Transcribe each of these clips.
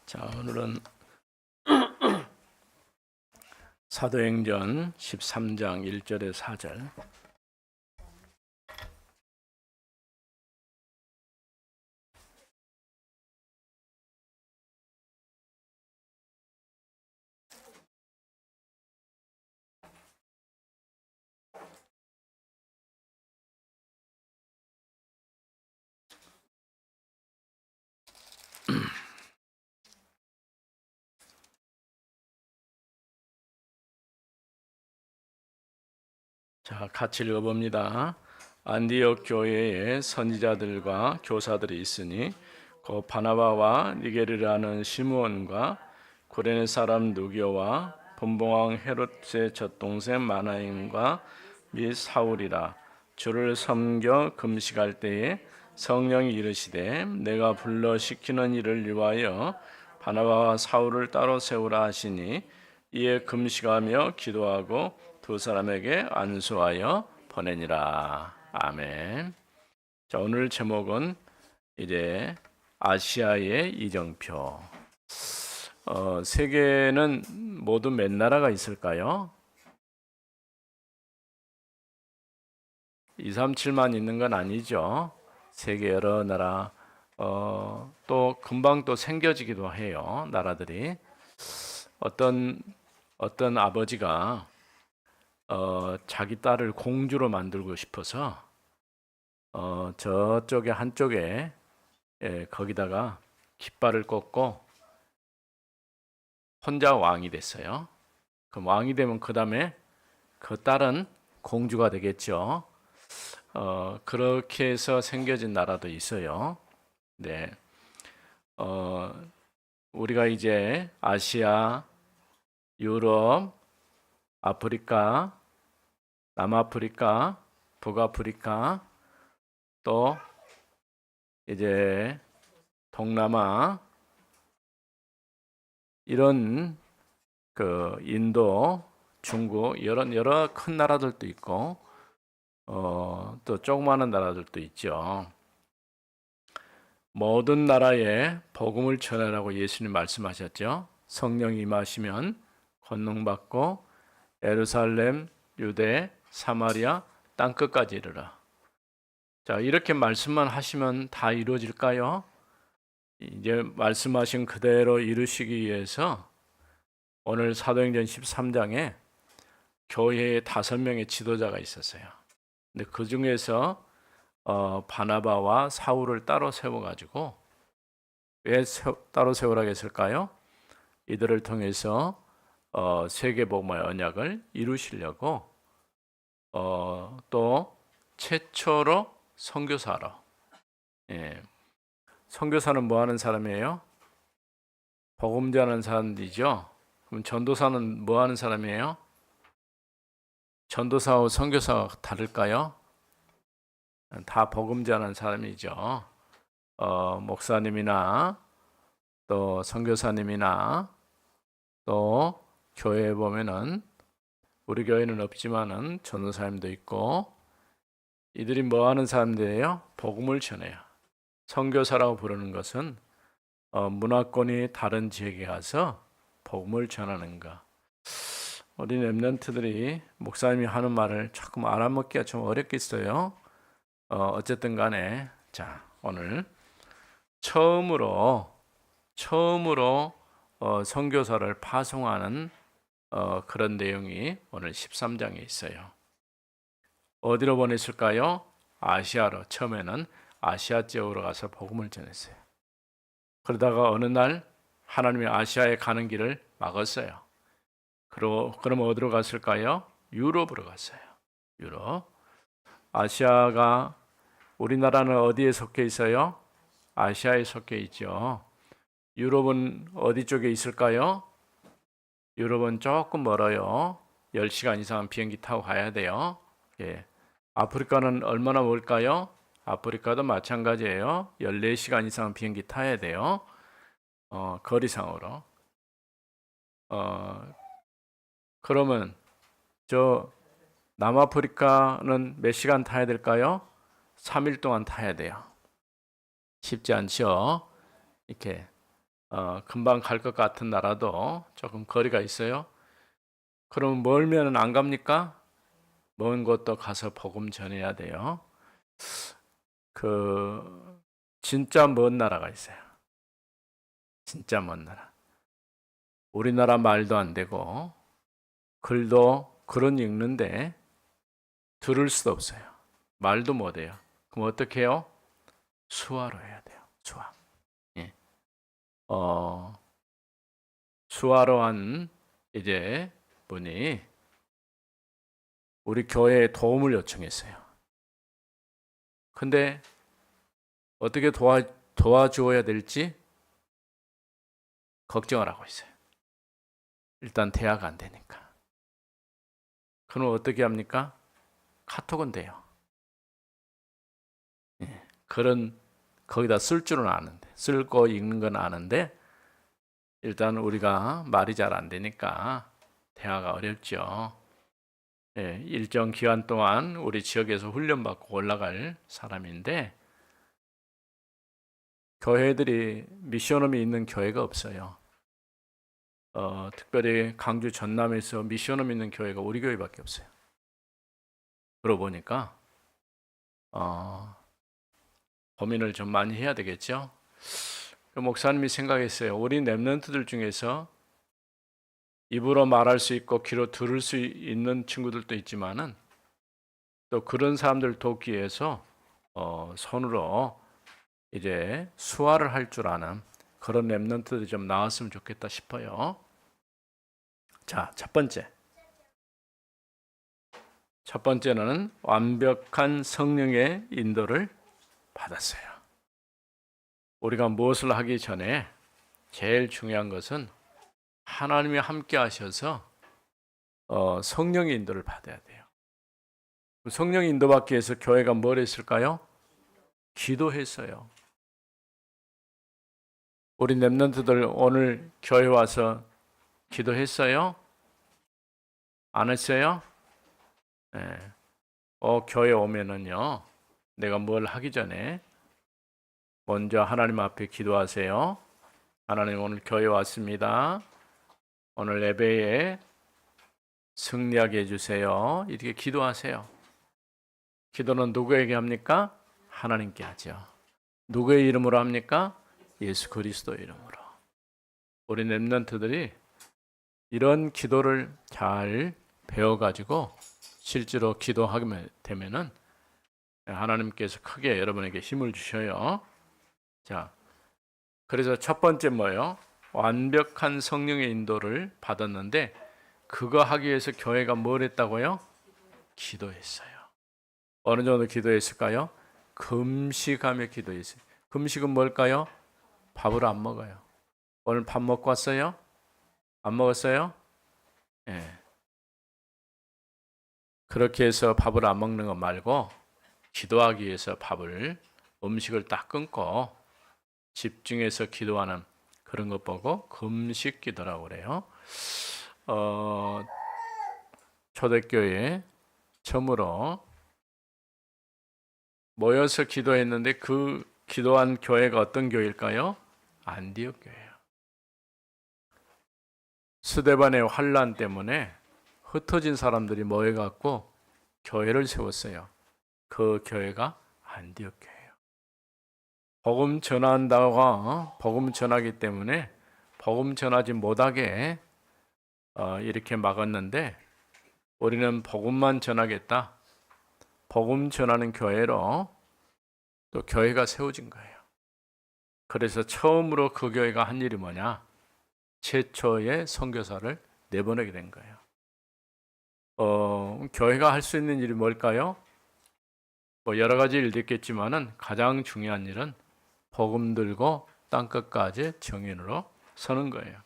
자, 오늘은 사도행전 13장 1절에 4절. 자, 같이 읽어봅니다. 안디옥 교회에 선지자들과 교사들이 있으니 곧 바나바와 니게르라는 시므온과 구레네 사람 누교와 분봉왕 헤롯의 젖동생 마나임과 및 사울이라. 주를 섬겨 금식할 때에 성령이 이르시되 내가 불러 시키는 일을 위하여 바나바와 사울을 따로 세우라 하시니 이에 금식하며 기도하고 두 사람에게 안수하여 보내니라. 아멘. 자, 오늘 제목은 이제 아시아의 이정표. 세계는 모두 몇 나라가 있을까요? 2, 3, 7만 있는 건 아니죠. 세계 여러 나라, 또 금방 또 생겨지기도 해요. 나라들이. 어떤 아버지가 자기 딸을 공주로 만들고 싶어서 저쪽에 한쪽에 거기다가 깃발을 꽂고 혼자 왕이 됐어요. 그럼 왕이 되면 그 다음에 그 딸은 공주가 되겠죠. 그렇게 해서 생겨진 나라도 있어요. 네, 우리가 이제 아시아, 유럽, 아프리카, 남아프리카, 북아프리카, 또 이제 동남아, 이런 그 인도, 중국 여러 큰 나라들도 있고 또 조그마한 나라들도 있죠. 모든 나라에 복음을 전하라고 예수님 말씀하셨죠. 성령이 임하시면 권능 받고 예루살렘, 유대, 사마리아, 땅끝까지 이르라. 자, 이렇게 말씀만 하시면 다 이루어질까요? 이제 말씀하신 그대로 이루시기 위해서 오늘 사도행전 13장에 교회에 5명의 지도자가 있었어요. 근데 그 중에서 바나바와 사울을 따로 세워가지고 왜 따로 세우라고 했을까요? 이들을 통해서 세계복음의 언약을 이루시려고 또 최초로 선교사로. 예. 선교사는 뭐 하는 사람이에요? 복음 전하는 사람들이죠. 그럼 전도사는 뭐 하는 사람이에요? 전도사와 선교사가 다를까요? 다 복음 전하는 사람이죠. 목사님이나 또 선교사님이나 또 교회에 보면은 우리 교회는 없지만은 전도사님도 있고 이들이 뭐 하는 사람들이에요? 복음을 전해요. 선교사라고 부르는 것은 문화권이 다른 지역에 가서 복음을 전하는 것. 우리 렘넌트들이 목사님이 하는 말을 조금 알아먹기가 좀 어렵겠어요. 어쨌든 간에 자, 오늘 처음으로 선교사를 파송하는 그런 내용이 오늘 13장에 있어요. 어디로 보냈을까요? 아시아로. 처음에는 아시아 지역으로 가서 복음을 전했어요. 그러다가 어느 날 하나님이 아시아에 가는 길을 막았어요. 그럼 어디로 갔을까요? 유럽으로 갔어요. 유럽. 아시아가 우리나라는 어디에 속해 있어요? 아시아에 속해 있죠. 유럽은 어디 쪽에 있을까요? 유럽은 조금 멀어요. 10시간 이상 비행기 타고 가야 돼요. 예. 아프리카는 얼마나 멀까요? 아프리카도 마찬가지예요. 14시간 이상 비행기 타야 돼요. 거리상으로. 그러면 저 남아프리카는 몇 시간 타야 될까요? 3일 동안 타야 돼요. 쉽지 않죠? 이렇게 금방 갈 것 같은 나라도 조금 거리가 있어요. 그럼 멀면은 안 갑니까? 먼 곳도 가서 복음 전해야 돼요. 그 진짜 먼 나라가 있어요. 진짜 먼 나라. 우리나라 말도 안 되고 글도 글은 읽는데 들을 수도 없어요. 말도 못 해요. 그럼 어떻게 해요? 수화로 해야 돼요. 수화. 예. 수화로 한 이제 분이 우리 교회에 도움을 요청했어요. 근데 어떻게 도와주어야 될지 걱정을 하고 있어요. 일단 대화가 안 되니까. 그럼 어떻게 합니까? 카톡은 돼요. 예. 거기다 쓸 줄은 아는데, 쓸고 읽는 건 아는데, 일단 우리가 말이 잘 안 되니까 대화가 어렵죠. 예, 일정 기간 동안 우리 지역에서 훈련받고 올라갈 사람인데, 교회들이 미션홈이 있는 교회가 없어요. 특별히 강주 전남에서 미션홈 있는 교회가 우리 교회밖에 없어요. 그러고 보니까 고민을 좀 많이 해야 되겠죠. 목사님이 생각했어요. 우리 렘넌트들 중에서 입으로 말할 수 있고 귀로 들을 수 있는 친구들도 있지만은 또 그런 사람들 돕기 위해서 손으로 이제 수화를 할 줄 아는 그런 렘넌트들이 좀 나왔으면 좋겠다 싶어요. 자, 첫 번째는 완벽한 성령의 인도를 받았어요. 우리가 무엇을 하기 전에 제일 중요한 것은 하나님이 함께 하셔서 성령의 인도를 받아야 돼요. 성령의 인도받기 위해서 교회가 뭘 했을까요? 기도했어요. 우리 렘넌트들 오늘 교회 와서 기도했어요? 안 했어요? 네. 교회 오면은요, 내가 뭘 하기 전에 먼저 하나님 앞에 기도하세요. 하나님, 오늘 교회 왔습니다. 오늘 예배에 승리하게 해주세요. 이렇게 기도하세요. 기도는 누구에게 합니까? 하나님께 하죠. 누구의 이름으로 합니까? 예수 그리스도 이름으로. 우리 렘넌트들이 이런 기도를 잘 배워가지고 실제로 기도하게 되면은 하나님께서 크게 여러분에게 힘을 주셔요. 자, 그래서 첫 번째 뭐예요? 완벽한 성령의 인도를 받았는데 그거 하기 위해서 교회가 뭘 했다고요? 기도했어요. 어느 정도 기도했을까요? 금식하며 기도했어요. 금식은 뭘까요? 밥을 안 먹어요. 오늘 밥 먹고 왔어요? 안 먹었어요? 예. 그렇게 해서 밥을 안 먹는 것 말고 기도하기 위해서 음식을 딱 끊고 집중해서 기도하는 그런 것 보고 금식 기도라고 그래요. 초대교회에 처음으로 모여서 기도했는데 그 기도한 교회가 어떤 교회일까요? 안디옥 교회예요. 스데반의 환란 때문에 흩어진 사람들이 모여갖고 교회를 세웠어요. 그 교회가 안디옥 교회예요. 복음 전한다고 복음 전하기 때문에 복음 전하지 못하게 이렇게 막았는데 우리는 복음만 전하겠다. 복음 전하는 교회로 또 교회가 세워진 거예요. 그래서 처음으로 그 교회가 한 일이 뭐냐? 최초의 선교사를 내보내게 된 거예요. 교회가 할 수 있는 일이 뭘까요? 뭐 여러 가지 일도 있겠지만은 가장 중요한 일은 복음 들고 땅끝까지 정인으로 서는 거예요.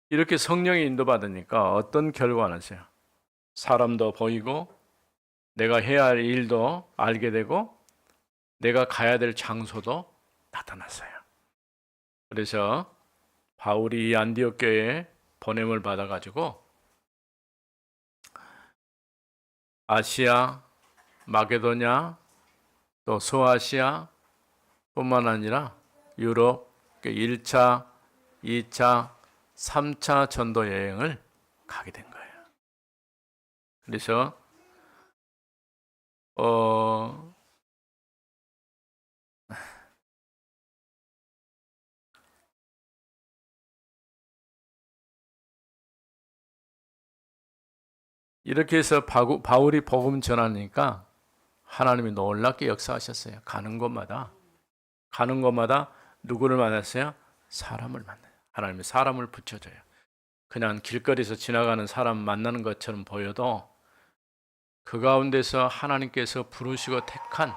이렇게 성령이 인도받으니까 어떤 결과가 났어요? 사람도 보이고 내가 해야 할 일도 알게 되고 내가 가야 될 장소도 나타났어요. 그래서 바울이 안디옥 교회에 보냄을 받아가지고 아시아, 마게도냐, 또 소아시아 뿐만 아니라 유럽, 1차, 2차, 3차 전도 여행을 가게 된 거예요. 그래서 이렇게 해서 바울이 복음 전하니까 하나님이 놀랍게 역사하셨어요. 가는 곳마다 누구를 만났어요? 사람을 만나요. 하나님이 사람을 붙여줘요. 그냥 길거리에서 지나가는 사람 만나는 것처럼 보여도 그 가운데서 하나님께서 부르시고 택한,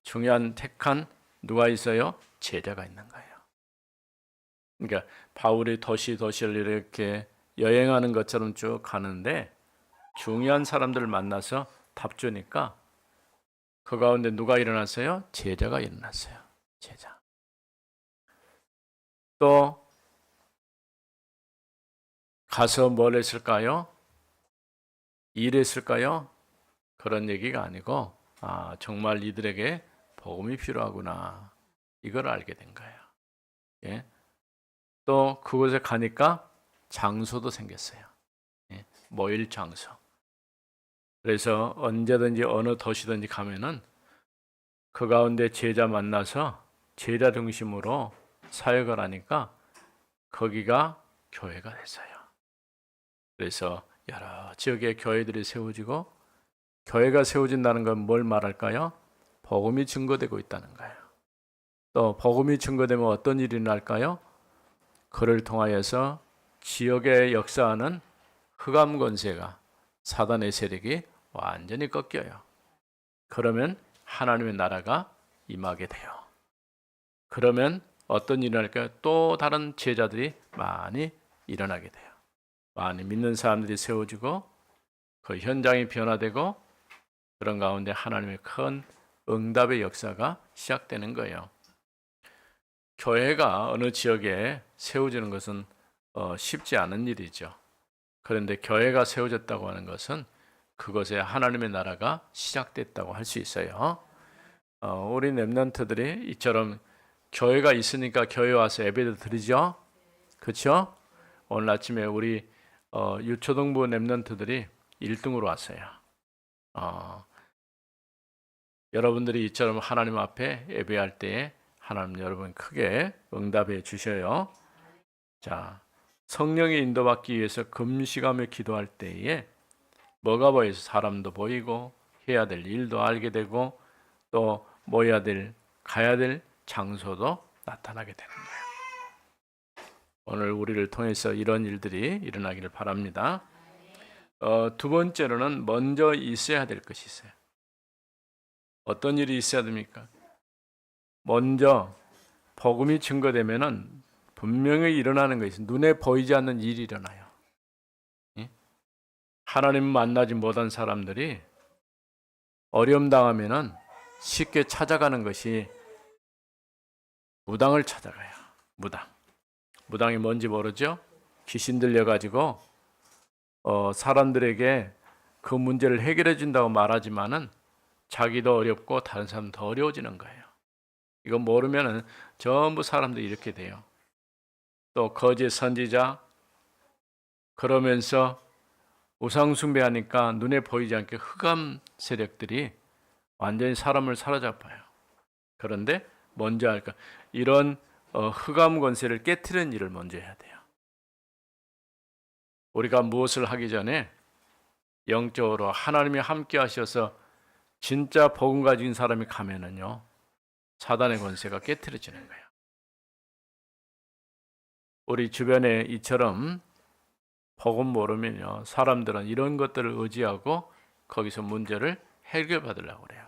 중요한 택한 누가 있어요? 제자가 있는 거예요. 그러니까 바울이 도시를 이렇게 여행하는 것처럼 쭉 가는데 중요한 사람들을 만나서 답 주니까 그 가운데 누가 일어났어요? 제자가 일어났어요. 제자. 또 가서 뭘 했을까요? 일했을까요? 그런 얘기가 아니고 정말 이들에게 복음이 필요하구나. 이걸 알게 된 거예요. 예. 또 그곳에 가니까 장소도 생겼어요. 예. 모일 장소. 그래서 언제든지 어느 도시든지 가면은 그 가운데 제자 만나서 제자 중심으로 사역을 하니까 거기가 교회가 됐어요. 그래서 여러 지역의 교회들이 세워지고 교회가 세워진다는 건 뭘 말할까요? 복음이 증거되고 있다는 거예요. 또 복음이 증거되면 어떤 일이 날까요? 그를 통하여서 지역에 역사하는 흑암 권세가 사단의 세력이 완전히 꺾여요. 그러면 하나님의 나라가 임하게 돼요. 그러면 어떤 일이 날까요? 또 다른 제자들이 많이 일어나게 돼요. 많이 믿는 사람들이 세워지고 그 현장이 변화되고 그런 가운데 하나님의 큰 응답의 역사가 시작되는 거예요. 교회가 어느 지역에 세워지는 것은 쉽지 않은 일이죠. 그런데 교회가 세워졌다고 하는 것은 그것에 하나님의 나라가 시작됐다고 할 수 있어요. 우리 렘넌트들이 이처럼 교회가 있으니까 교회 와서 예배도 드리죠. 그렇죠? 오늘 아침에 우리 유초등부 렘넌트들이 1등으로 왔어요. 여러분들이 이처럼 하나님 앞에 예배할 때에 하나님 여러분 크게 응답해 주셔요. 자, 성령의 인도받기 위해서 금식하며 기도할 때에 뭐가 보여서 사람도 보이고 해야 될 일도 알게 되고 또 모여야 될 가야 될 장소도 나타나게 되는 거예요. 오늘 우리를 통해서 이런 일들이 일어나기를 바랍니다. 두 번째로는 먼저 있어야 될 것이 있어요. 어떤 일이 있어야 됩니까? 먼저 복음이 증거되면은 분명히 일어나는 것이 눈에 보이지 않는 일이 일어나요. 하나님 만나지 못한 사람들이 어려움 당하면은 쉽게 찾아가는 것이 무당을 찾아가요. 무당이 뭔지 모르죠? 귀신 들려가지고 사람들에게 그 문제를 해결해 준다고 말하지만은 자기도 어렵고 다른 사람도 더 어려워지는 거예요. 이거 모르면은 전부 사람들이 이렇게 돼요. 또 거짓 선지자 그러면서 우상 숭배하니까 눈에 보이지 않게 흑암 세력들이 완전히 사람을 사로잡아요. 그런데 먼저 할까? 이런 흑암 권세를 깨트리는 일을 먼저 해야 돼요. 우리가 무엇을 하기 전에 영적으로 하나님이 함께 하셔서 진짜 복음 가진 사람이 가면은요. 사단의 권세가 깨트려지는 거예요. 우리 주변에 이처럼 복음 모르면요. 사람들은 이런 것들을 의지하고 거기서 문제를 해결받으려고 그래요.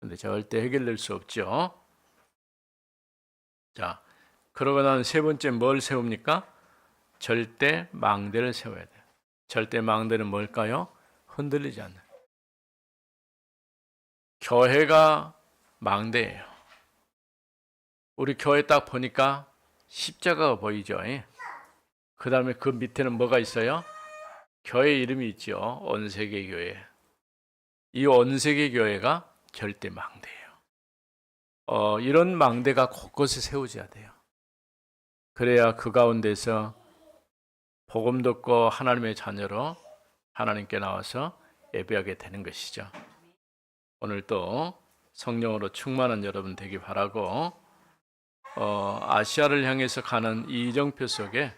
근데 절대 해결될 수 없죠. 자, 그러고 난 세 번째 뭘 세웁니까? 절대 망대를 세워야 돼요. 절대 망대는 뭘까요? 흔들리지 않는. 교회가 망대예요. 우리 교회 딱 보니까 십자가가 보이죠. 그 다음에 그 밑에는 뭐가 있어요? 교회 이름이 있죠. 온세계 교회. 이 온세계 교회가 절대 망대예요. 이런 망대가 곳곳에 세워져야 돼요. 그래야 그 가운데서 복음 듣고 하나님의 자녀로 하나님께 나와서 예배하게 되는 것이죠. 오늘도 성령으로 충만한 여러분 되기 바라고, 아시아를 향해서 가는 이 이정표 속에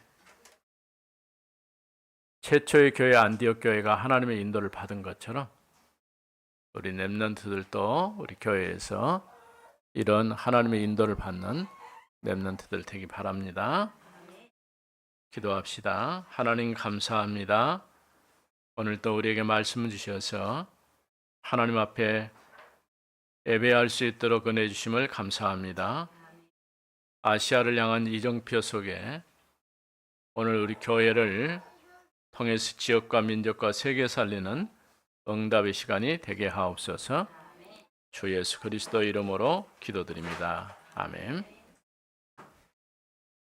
최초의 교회 안디옥 교회가 하나님의 인도를 받은 것처럼 우리 렘넌트들도 우리 교회에서 이런 하나님의 인도를 받는 렘넌트들 되기 바랍니다. 기도합시다. 하나님 감사합니다. 오늘도 우리에게 말씀을 주셔서 하나님 앞에 예배할 수 있도록 은혜 주심을 감사합니다. 아시아를 향한 이정표 속에 오늘 우리 교회를 통해서 지역과 민족과 세계 살리는 응답의 시간이 되게 하옵소서. 주 예수 그리스도 이름으로 기도드립니다. 아멘.